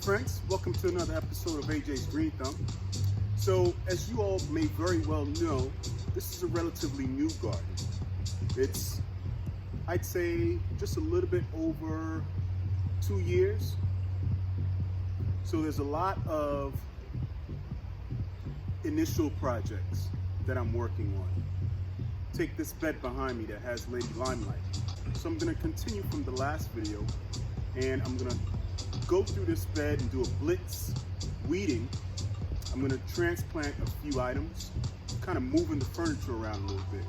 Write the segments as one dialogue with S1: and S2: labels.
S1: friends, welcome to another episode of AJ's Green Thumb. So as you all may very well know, this is a relatively new garden. It's, I'd say, just a little bit over 2 years. So there's a lot of initial projects that I'm working on. Take this bed behind me that has Lady Limelight. So I'm gonna continue from the last video, and I'm gonna go through this bed and do a blitz weeding. I'm gonna transplant a few items, kind of moving the furniture around a little bit.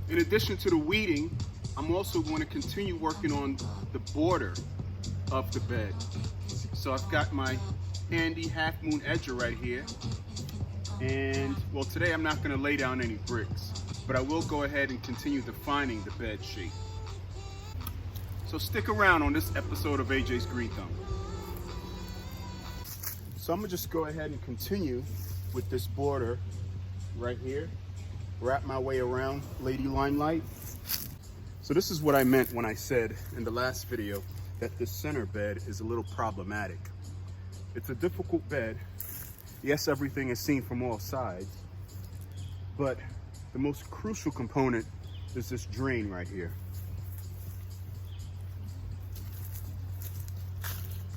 S1: In addition to the weeding, I'm also going to continue working on the border of the bed. So I've got my handy half moon edger right here. And well, today I'm not gonna lay down any bricks, but I will go ahead and continue defining the bed shape. So stick around on this episode of AJ's Green Thumb. So I'm gonna just go ahead and continue with this border right here. Wrap my way around Lady Limelight. So this is what I meant when I said in the last video that this center bed is a little problematic. It's a difficult bed. Yes, everything is seen from all sides, but the most crucial component is this drain right here.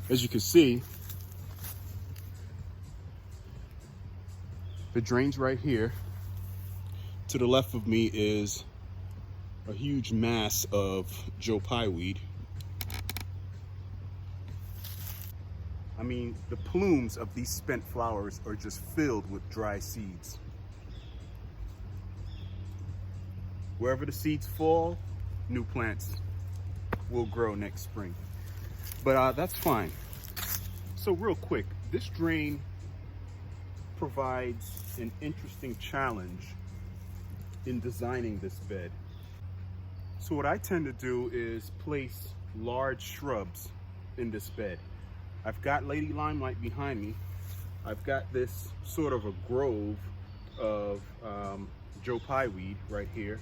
S1: As you can see, the drain's right here. To the left of me is a huge mass of Joe Pye weed. I mean, the plumes of these spent flowers are just filled with dry seeds. Wherever the seeds fall, new plants will grow next spring. But that's fine. So real quick, this drain provides an interesting challenge in designing this bed. So what I tend to do is place large shrubs in this bed. I've got Lady Limelight behind me. I've got this sort of a grove of Joe Pye weed right here.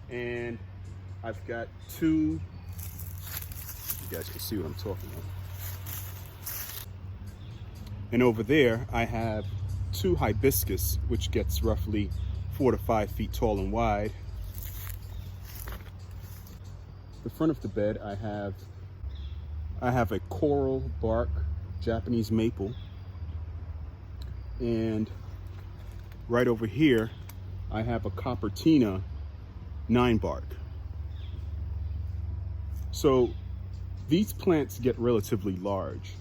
S1: And I've got two, you guys can see what I'm talking about. And over there, I have two hibiscus, which gets roughly 4 to 5 feet tall and wide. The front of the bed, I have a coral bark Japanese maple, and right over here I have a coppertina 9 bark. So these plants get relatively large.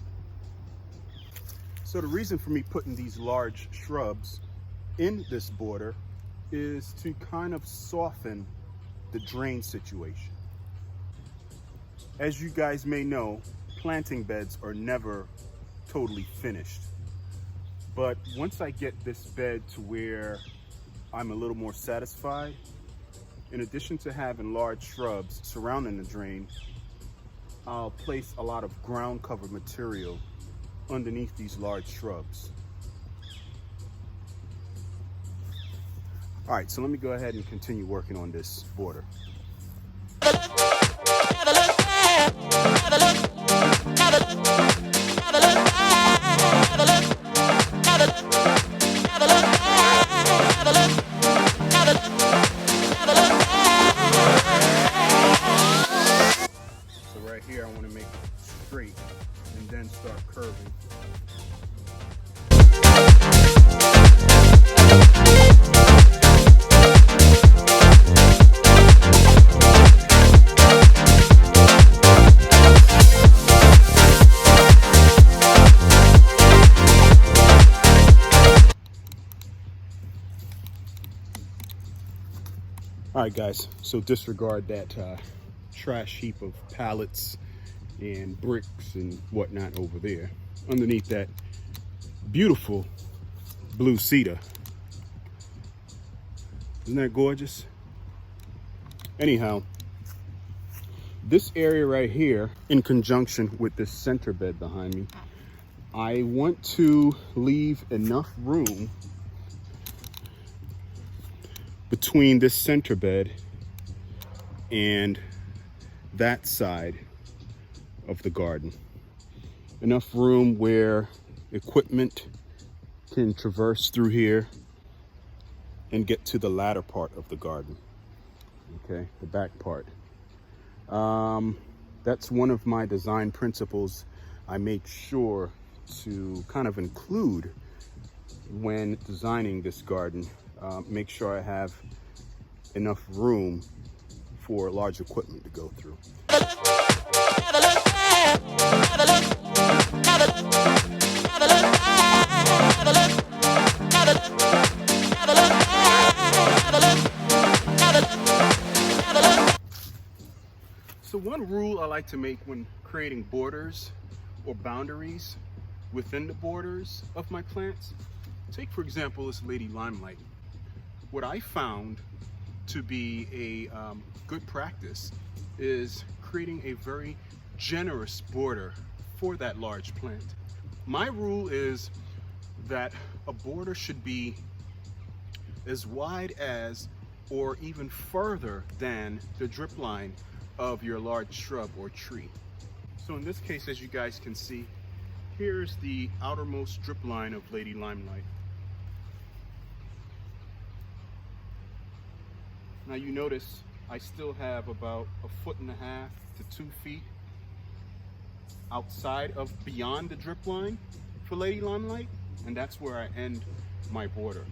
S1: So the reason for me putting these large shrubs in this border is to kind of soften the drain situation. As you guys may know, planting beds are never totally finished. But once I get this bed to where I'm a little more satisfied, in addition to having large shrubs surrounding the drain, I'll place a lot of ground cover material underneath these large shrubs. All right, so let me go ahead and continue working on this border. So right here, I want to make it straight and then start curving. All right, guys, so disregard that trash heap of pallets and bricks and whatnot over there. Underneath that beautiful blue cedar. Isn't that gorgeous? Anyhow, this area right here, in conjunction with this center bed behind me, I want to leave enough room between this center bed and that side of the garden. enough room where equipment can traverse through here and get to the latter part of the garden. Okay, the back part. That's one of my design principles I make sure to kind of include when designing this garden. Make sure I have enough room for large equipment to go through. So one rule I like to make when creating borders or boundaries within the borders of my plants, take for example this Lady Limelight. What I found to be a good practice is creating a very generous border for that large plant. My rule is that a border should be as wide as or even further than the drip line of your large shrub or tree. So in this case, as you guys can see, here's the outermost drip line of Lady Limelight. Now you notice I still have about 1.5 to 2 feet outside of beyond the drip line for Lady Limelight, and that's where I end my border.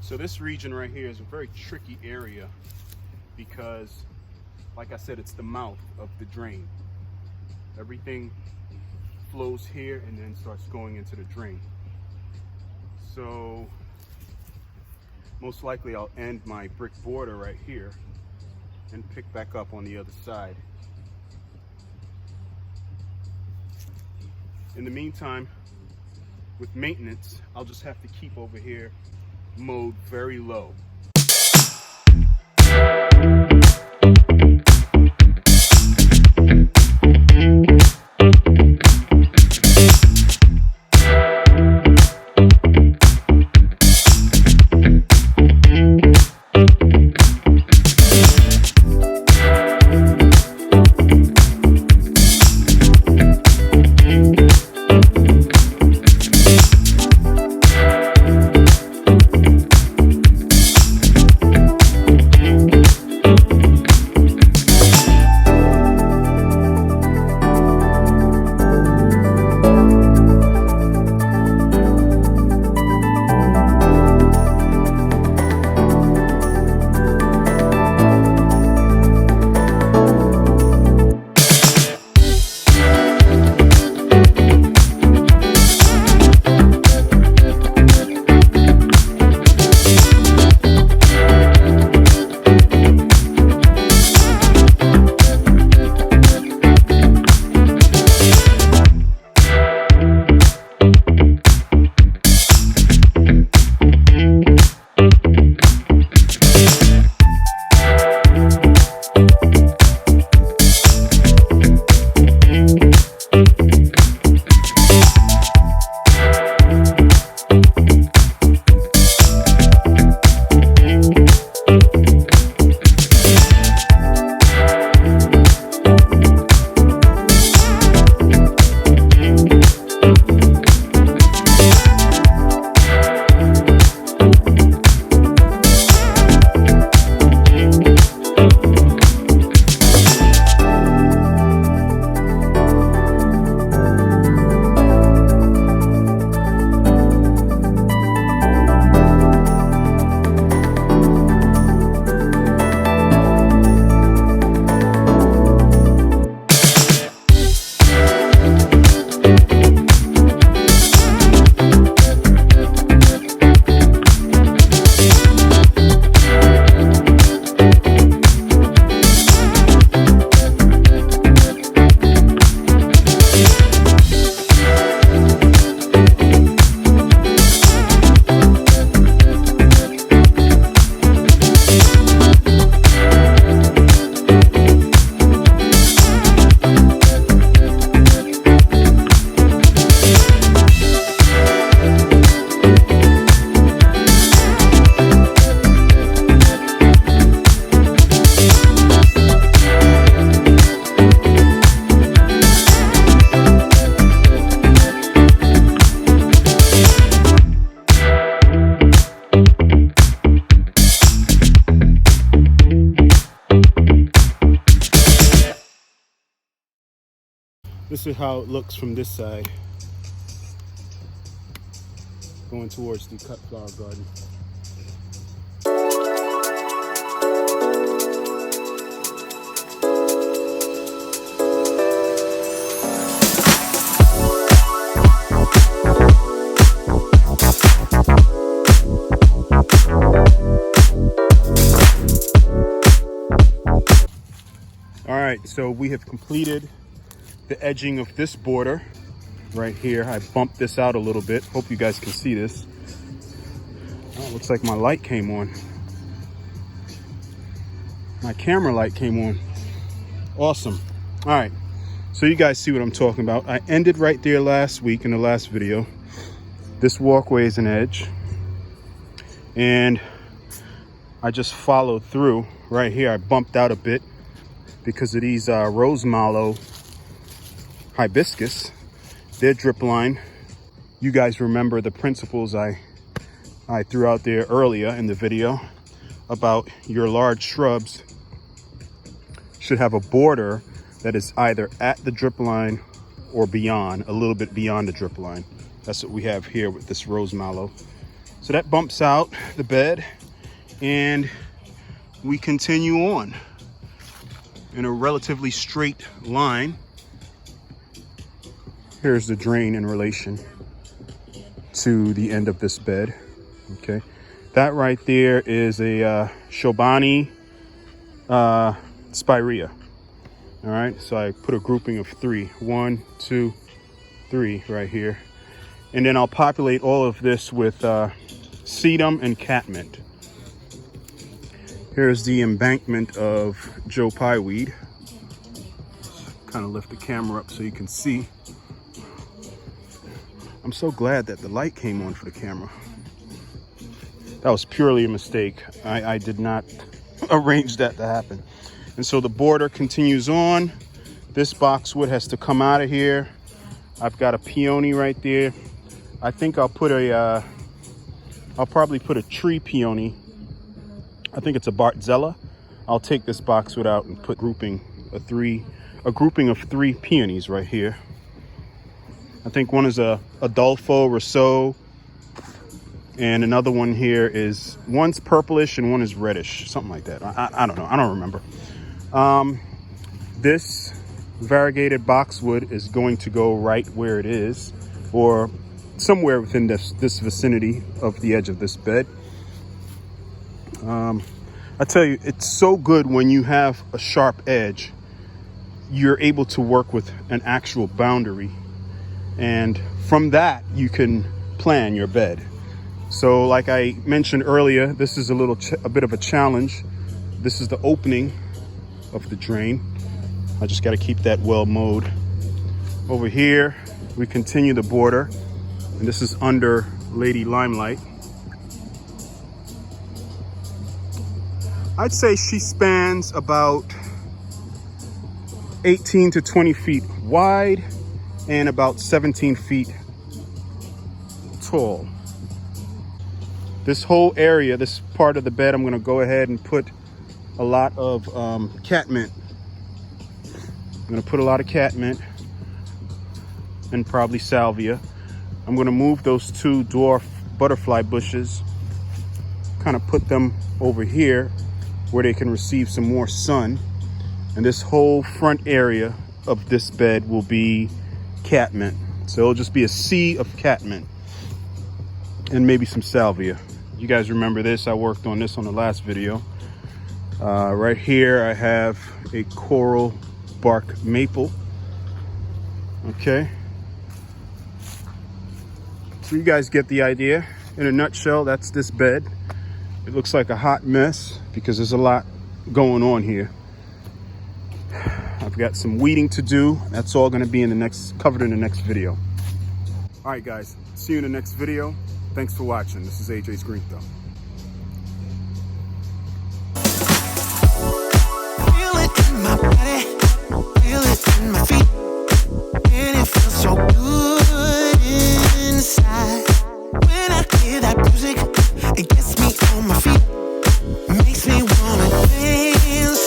S1: So this region right here is a very tricky area because, like I said, it's the mouth of the drain. Everything flows here and then starts going into the drain. So most likely I'll end my brick border right here and pick back up on the other side. In the meantime, with maintenance, I'll just have to keep over here mowed very low. This is how it looks from this side, going towards the cut flower garden. All right, so we have completed the edging of this border right here. I bumped this out a little bit. Hope you guys can see this. Oh, looks like my light came on. My camera light came on. Awesome. All right, so you guys see what I'm talking about. I ended right there last week in the last video. This walkway is an edge, and I just followed through right here. I bumped out a bit because of these rose mallow hibiscus. Their drip line. You guys remember the principles I threw out there earlier in the video about your large shrubs should have a border that is either at the drip line or beyond, a little bit beyond the drip line. That's what we have here with this rose mallow. So that bumps out the bed, and we continue on in a relatively straight line. Here's the drain in relation to the end of this bed. Okay, that right there is a Chobani spirea. All right, so I put a grouping of 3, 1, 2, 3 right here, and then I'll populate all of this with sedum and catmint. Here's the embankment of Joe Pye weed. Kind of lift the camera up so you can see. I'm so glad that the light came on for the camera. That was purely a mistake. I did not arrange that to happen. And so the border continues on. This boxwood has to come out of here. I've got a peony right there. I think I'll put I'll probably put a tree peony. I think it's a Bartzella. I'll take this boxwood out and put a grouping of 3 peonies right here. I think one is a Adolfo Rousseau, and another one here is, one's purplish and one is reddish, something like that. I don't know, I don't remember. This variegated boxwood is going to go right where it is, or somewhere within this vicinity of the edge of this bed. I tell you, it's so good when you have a sharp edge. You're able to work with an actual boundary, and from that you can plan your bed. So like I mentioned earlier, this is a bit of a challenge. This is the opening of the drain. I just got to keep that well mowed. Over here we continue the border, and this is under Lady Limelight. I'd say she spans about 18 to 20 feet wide and about 17 feet tall. This whole area, this part of the bed, I'm going to go ahead and put a lot of catmint. I'm going to put a lot of catmint and probably salvia. I'm going to move those 2 dwarf butterfly bushes, kind of put them over here where they can receive some more sun. And this whole front area of this bed will be catmint. So it'll just be a sea of catmint and maybe some salvia. You guys remember this, I worked on this on the last video. Right here I have a coral bark maple. Okay, so you guys get the idea. In a nutshell, that's this bed. It looks like a hot mess because there's a lot going on here. I've got some weeding to do. That's all going to be covered in the next video. All right, guys, see you in the next video. Thanks for watching. This is AJ's Green Thumb.
S2: Feel it in my body, feel it in my feet.